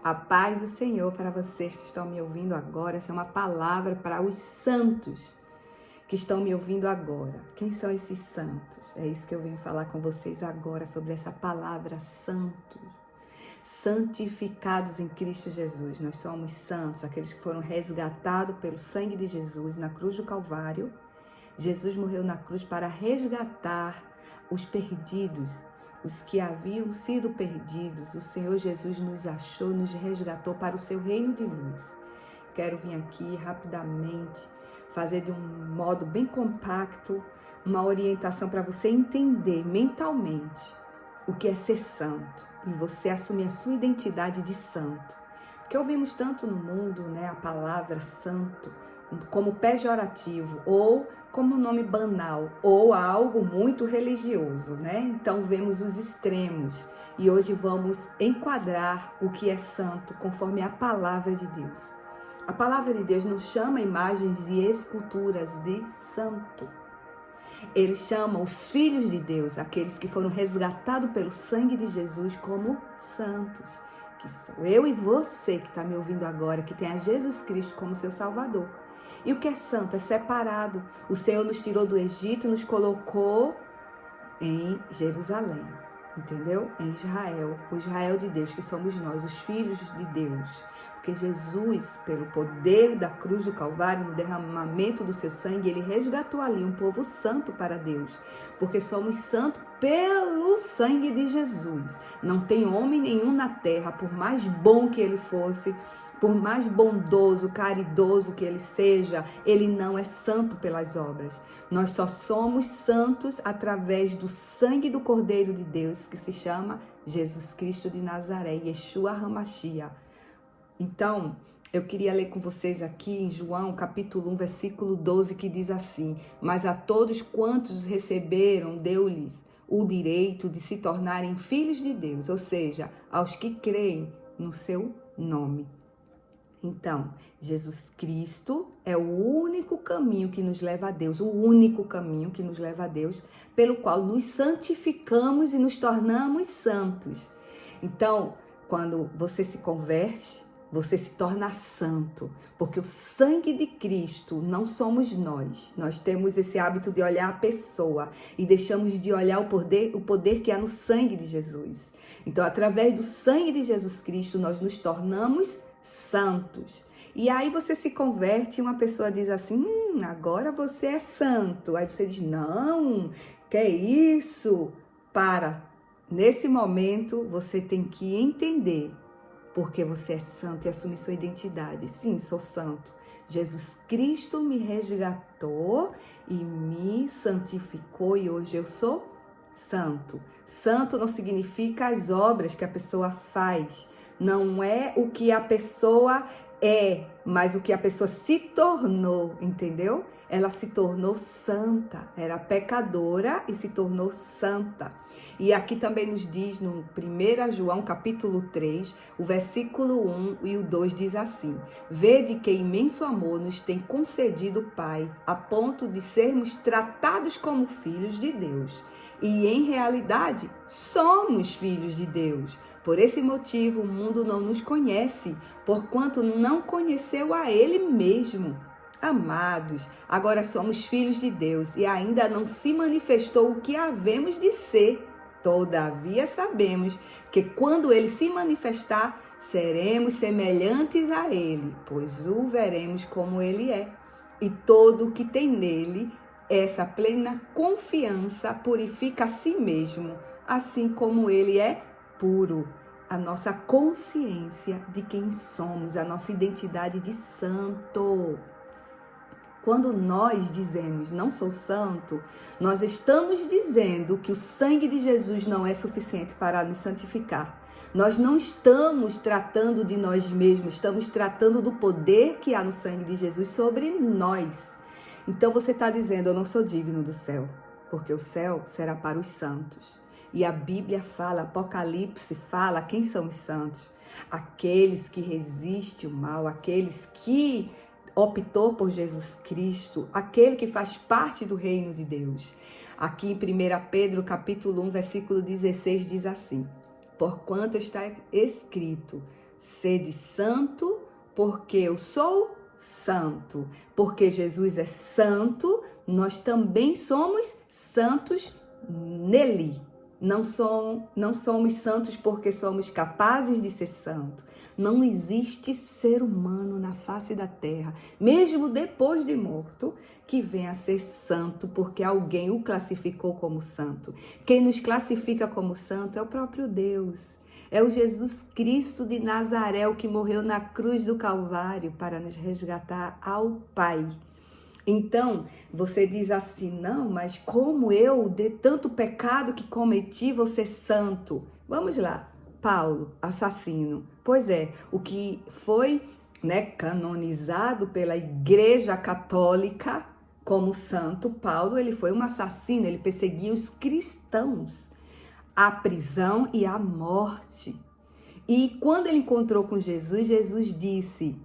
A paz do Senhor para vocês que estão me ouvindo agora. Essa é uma palavra para os santos que estão me ouvindo agora. Quem são esses santos? É isso que eu venho falar com vocês agora, sobre essa palavra santos. Santificados em Cristo Jesus. Nós somos santos, aqueles que foram resgatados pelo sangue de Jesus na cruz do Calvário. Jesus morreu na cruz para resgatar os perdidos, os que haviam sido perdidos. O Senhor Jesus nos achou, nos resgatou para o seu reino de luz. Quero vir aqui rapidamente fazer de um modo bem compacto uma orientação para você entender mentalmente o que é ser santo e você assumir a sua identidade de santo. Porque ouvimos tanto no mundo, a palavra santo como pejorativo ou como nome banal ou algo muito religioso, Então vemos os extremos e hoje vamos enquadrar o que é santo conforme a palavra de Deus. A palavra de Deus não chama imagens e esculturas de santo. Ele chama os filhos de Deus, aqueles que foram resgatados pelo sangue de Jesus, como santos. Que sou eu e você que está me ouvindo agora, que tem a Jesus Cristo como seu Salvador. E o que é santo? É separado. O Senhor nos tirou do Egito e nos colocou em Jerusalém, entendeu? Em Israel, o Israel de Deus, que somos nós, os filhos de Deus. Porque Jesus, pelo poder da cruz do Calvário, no derramamento do seu sangue, ele resgatou ali um povo santo para Deus. Porque somos santos pelo sangue de Jesus. Não tem homem nenhum na terra, por mais bom que ele fosse, por mais bondoso, caridoso que ele seja, ele não é santo pelas obras. Nós só somos santos através do sangue do Cordeiro de Deus, que se chama Jesus Cristo de Nazaré, Yeshua HaMashiach. Então, eu queria ler com vocês aqui em João, capítulo 1, versículo 12, que diz assim: mas a todos quantos receberam, deu-lhes o direito de se tornarem filhos de Deus, ou seja, aos que creem no seu nome. Então, Jesus Cristo é o único caminho que nos leva a Deus, o único caminho que nos leva a Deus, pelo qual nos santificamos e nos tornamos santos. Então, quando você se converte, você se torna santo, porque o sangue de Cristo não somos nós. Nós temos esse hábito de olhar a pessoa e deixamos de olhar o poder que há no sangue de Jesus. Então, através do sangue de Jesus Cristo, nós nos tornamos santos. E aí você se converte e uma pessoa diz assim: agora você é santo. Aí você diz: não, que é isso? Nesse momento você tem que entender porque você é santo e assumir sua identidade. Sim, sou santo. Jesus Cristo me resgatou e me santificou e hoje eu sou santo. Santo não significa as obras que a pessoa faz. Não é o que a pessoa é, mas o que a pessoa se tornou, entendeu? Ela se tornou santa, era pecadora e se tornou santa. E aqui também nos diz no 1 João capítulo 3, o versículo 1 e o 2 diz assim: vede que imenso amor nos tem concedido o Pai, a ponto de sermos tratados como filhos de Deus. E em realidade, somos filhos de Deus. Por esse motivo, o mundo não nos conhece, porquanto não conheceu a Ele mesmo. Amados, agora somos filhos de Deus e ainda não se manifestou o que havemos de ser. Todavia sabemos que quando Ele se manifestar, seremos semelhantes a Ele, pois o veremos como Ele é. E todo o que tem nele essa plena confiança purifica a si mesmo, assim como ele é puro. A nossa consciência de quem somos, a nossa identidade de santo. Quando nós dizemos não sou santo, nós estamos dizendo que o sangue de Jesus não é suficiente para nos santificar. Nós não estamos tratando de nós mesmos, estamos tratando do poder que há no sangue de Jesus sobre nós. Então você está dizendo: eu não sou digno do céu, porque o céu será para os santos. E a Bíblia fala, Apocalipse fala, quem são os santos? Aqueles que resistem o mal, aqueles que optou por Jesus Cristo, aquele que faz parte do reino de Deus. Aqui em 1 Pedro capítulo 1, versículo 16 diz assim: porquanto está escrito, sede santo, porque eu sou santo. Porque Jesus é santo, nós também somos santos nele. Não somos santos porque somos capazes de ser santos. Não existe ser humano na face da terra, mesmo depois de morto, que venha a ser santo porque alguém o classificou como santo. Quem nos classifica como santo é o próprio Deus. É o Jesus Cristo de Nazaré, o que morreu na cruz do Calvário para nos resgatar ao Pai. Então, você diz assim, não, mas como eu, de tanto pecado que cometi, vou ser santo? Vamos lá, Paulo, assassino. Pois é, o que foi, canonizado pela Igreja Católica como santo, Paulo, ele foi um assassino, ele perseguia os cristãos, a prisão e a morte. E quando ele encontrou com Jesus, Jesus disse,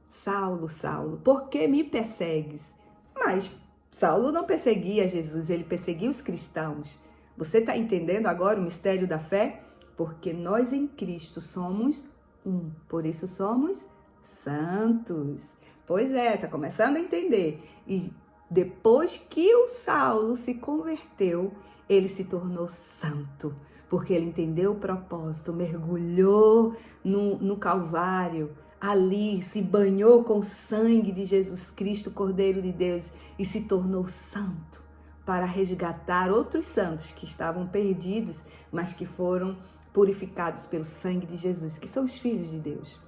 Saulo, Saulo, por que me persegues? Mas Saulo não perseguia Jesus, ele perseguia os cristãos. Você está entendendo agora o mistério da fé? Porque nós em Cristo somos um, por isso somos santos. Pois é, está começando a entender. E depois que o Saulo se converteu, ele se tornou santo, porque ele entendeu o propósito, mergulhou no Calvário, ali se banhou com o sangue de Jesus Cristo, Cordeiro de Deus, e se tornou santo para resgatar outros santos que estavam perdidos, mas que foram purificados pelo sangue de Jesus, que são os filhos de Deus.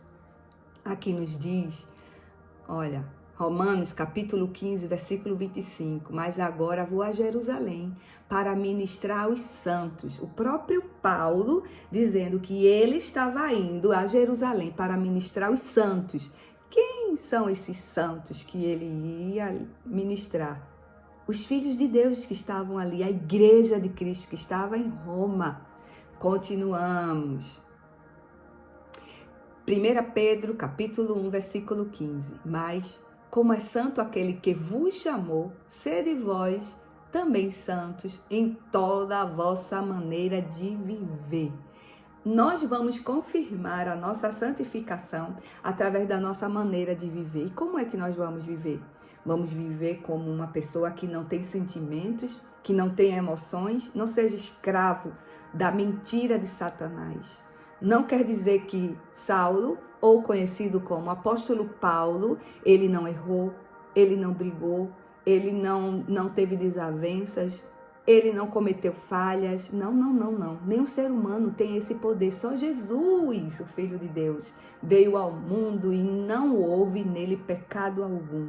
Aqui nos diz, olha, Romanos capítulo 15, versículo 25, mas agora vou a Jerusalém para ministrar aos santos. O próprio Paulo dizendo que ele estava indo a Jerusalém para ministrar aos santos. Quem são esses santos que ele ia ministrar? Os filhos de Deus que estavam ali, a igreja de Cristo que estava em Roma. Continuamos. 1 Pedro capítulo 1, versículo 15, mas como é santo aquele que vos chamou, sede vós também santos em toda a vossa maneira de viver. Nós vamos confirmar a nossa santificação através da nossa maneira de viver. E como é que nós vamos viver? Vamos viver como uma pessoa que não tem sentimentos, que não tem emoções, não seja escravo da mentira de Satanás. Não quer dizer que Saulo, ou conhecido como apóstolo Paulo, ele não errou, ele não brigou, ele não teve desavenças, ele não cometeu falhas. Não. Nenhum ser humano tem esse poder. Só Jesus, o Filho de Deus, veio ao mundo e não houve nele pecado algum.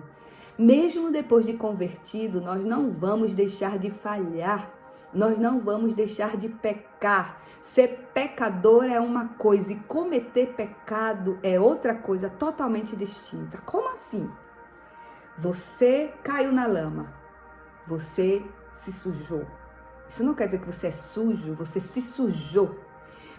Mesmo depois de convertido, nós não vamos deixar de falhar. Nós não vamos deixar de pecar. Ser pecador é uma coisa e cometer pecado é outra coisa totalmente distinta. Como assim? Você caiu na lama. Você se sujou. Isso não quer dizer que você é sujo, você se sujou.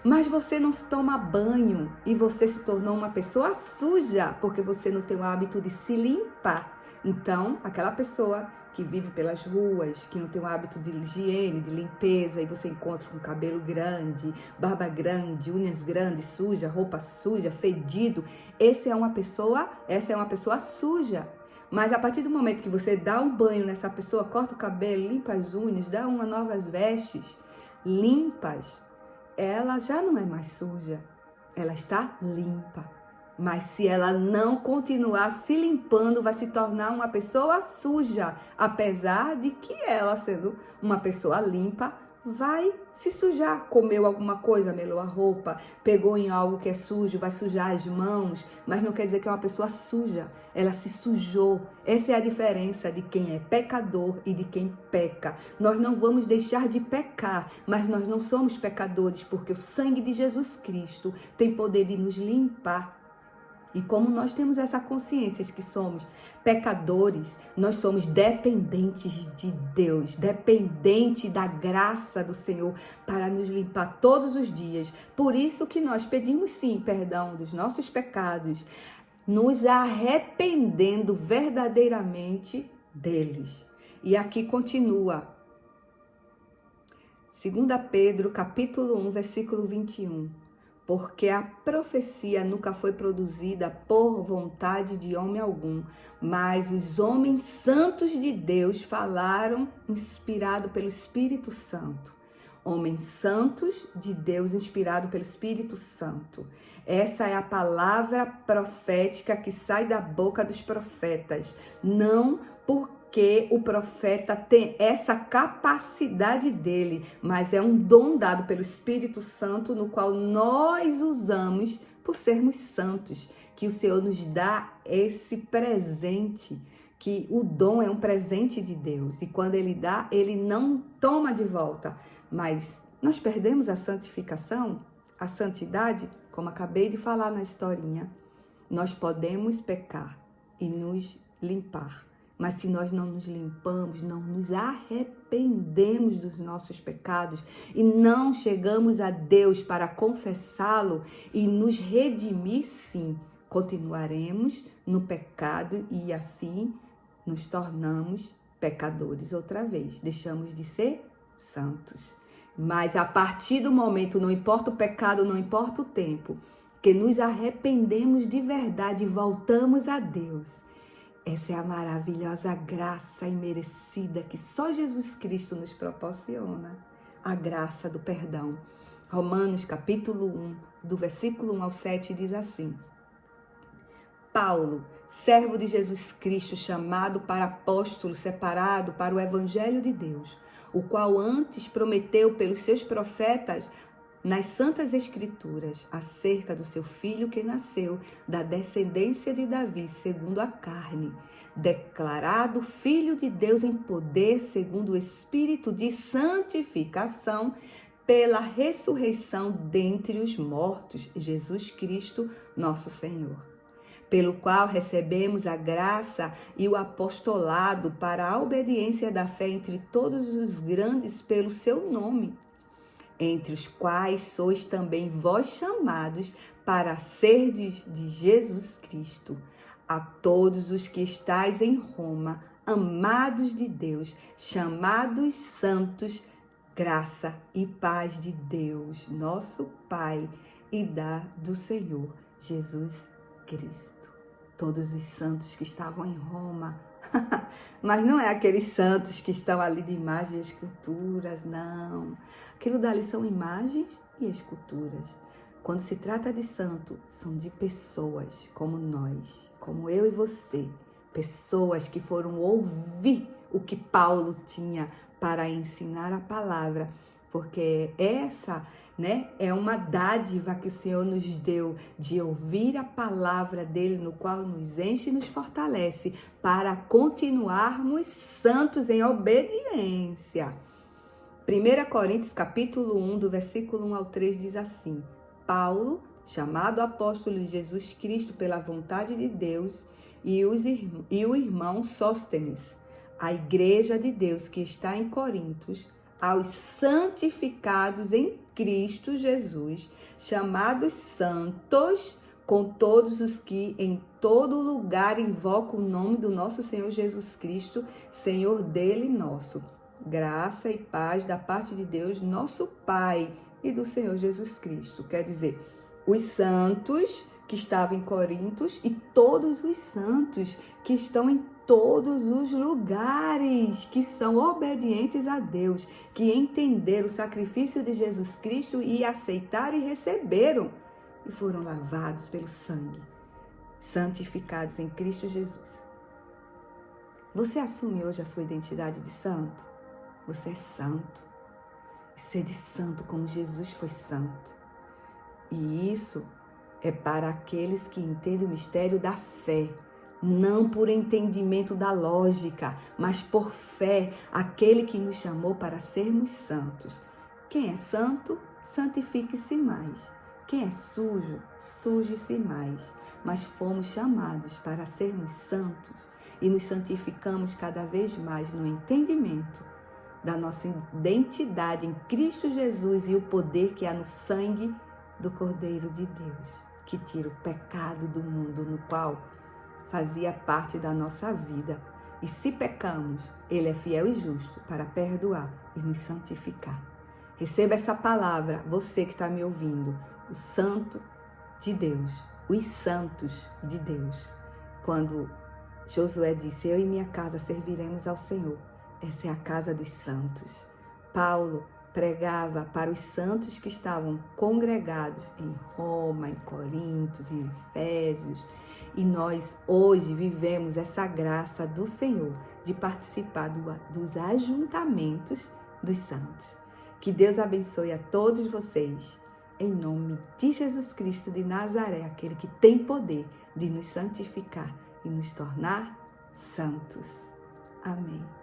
Mas você não se toma banho e você se tornou uma pessoa suja porque você não tem o hábito de se limpar. Então, aquela pessoa que vive pelas ruas, que não tem o hábito de higiene, de limpeza, e você encontra com cabelo grande, barba grande, unhas grandes, suja, roupa suja, fedido, essa é uma pessoa suja. Mas a partir do momento que você dá um banho nessa pessoa, corta o cabelo, limpa as unhas, dá uma novas vestes limpas, ela já não é mais suja, ela está limpa. Mas se ela não continuar se limpando, vai se tornar uma pessoa suja. Apesar de que ela, sendo uma pessoa limpa, vai se sujar. Comeu alguma coisa, melou a roupa, pegou em algo que é sujo, vai sujar as mãos. Mas não quer dizer que é uma pessoa suja. Ela se sujou. Essa é a diferença de quem é pecador e de quem peca. Nós não vamos deixar de pecar, mas nós não somos pecadores, porque o sangue de Jesus Cristo tem poder de nos limpar. E como nós temos essa consciência de que somos pecadores, nós somos dependentes de Deus, dependentes da graça do Senhor para nos limpar todos os dias. Por isso que nós pedimos sim perdão dos nossos pecados, nos arrependendo verdadeiramente deles. E aqui continua. 2 Pedro, capítulo 1, versículo 21. porque a profecia nunca foi produzida por vontade de homem algum, mas os homens santos de Deus falaram inspirado pelo Espírito Santo. Homens santos de Deus inspirado pelo Espírito Santo. Essa é a palavra profética que sai da boca dos profetas, não porque o profeta tem essa capacidade dele, mas é um dom dado pelo Espírito Santo, no qual nós usamos por sermos santos, que o Senhor nos dá esse presente, que o dom é um presente de Deus, e quando ele dá, ele não toma de volta, mas nós perdemos a santificação, a santidade, como acabei de falar na historinha. Nós podemos pecar e nos limpar, mas se nós não nos limpamos, não nos arrependemos dos nossos pecados e não chegamos a Deus para confessá-lo e nos redimir, sim, continuaremos no pecado e assim nos tornamos pecadores outra vez. Deixamos de ser santos. Mas a partir do momento, não importa o pecado, não importa o tempo, que nos arrependemos de verdade e voltamos a Deus. Essa é a maravilhosa graça imerecida que só Jesus Cristo nos proporciona, a graça do perdão. Romanos capítulo 1, do versículo 1 ao 7 diz assim: Paulo, servo de Jesus Cristo, chamado para apóstolo, separado para o evangelho de Deus, o qual antes prometeu pelos seus profetas nas santas escrituras acerca do seu filho que nasceu da descendência de Davi segundo a carne, declarado filho de Deus em poder segundo o espírito de santificação pela ressurreição dentre os mortos, Jesus Cristo, nosso Senhor, pelo qual recebemos a graça e o apostolado para a obediência da fé entre todos os grandes pelo seu nome, entre os quais sois também vós chamados para serdes de Jesus Cristo. A todos os que estáis em Roma, amados de Deus, chamados santos, graça e paz de Deus, nosso Pai, e do Senhor Jesus Cristo. Todos os santos que estavam em Roma, mas não é aqueles santos que estão ali de imagens e esculturas, não. Aquilo dali são imagens e esculturas. Quando se trata de santo, são de pessoas como nós, como eu e você. Pessoas que foram ouvir o que Paulo tinha para ensinar a palavra. Porque essa, é uma dádiva que o Senhor nos deu de ouvir a palavra dele, no qual nos enche e nos fortalece para continuarmos santos em obediência. 1 Coríntios capítulo 1, do versículo 1 ao 3 diz assim: Paulo, chamado apóstolo de Jesus Cristo pela vontade de Deus, e o irmão Sóstenes, a igreja de Deus que está em Corintos, aos santificados em Cristo Jesus, chamados santos, com todos os que em todo lugar invocam o nome do nosso Senhor Jesus Cristo, Senhor dele e nosso. Graça e paz da parte de Deus, nosso Pai, e do Senhor Jesus Cristo. Quer dizer, os santos que estavam em Corintos e todos os santos que estão em todos os lugares, que são obedientes a Deus, que entenderam o sacrifício de Jesus Cristo e aceitaram e receberam, e foram lavados pelo sangue, santificados em Cristo Jesus. Você assume hoje a sua identidade de santo? Você é santo. E ser de santo como Jesus foi santo. E isso é para aqueles que entendem o mistério da fé, não por entendimento da lógica, mas por fé, aquele que nos chamou para sermos santos. Quem é santo, santifique-se mais. Quem é sujo, suje-se mais. Mas fomos chamados para sermos santos e nos santificamos cada vez mais no entendimento da nossa identidade em Cristo Jesus e o poder que há no sangue do Cordeiro de Deus, que tira o pecado do mundo no qual fazia parte da nossa vida. E se pecamos, Ele é fiel e justo para perdoar e nos santificar. Receba essa palavra, você que está me ouvindo. o santo de Deus, os santos de Deus. Quando Josué disse, eu e minha casa serviremos ao Senhor, essa é a casa dos santos. Paulo pregava para os santos que estavam congregados em Roma, em Corinto, em Efésios, e nós hoje vivemos essa graça do Senhor de participar dos ajuntamentos dos santos. Que Deus abençoe a todos vocês, em nome de Jesus Cristo de Nazaré, aquele que tem poder de nos santificar e nos tornar santos. Amém.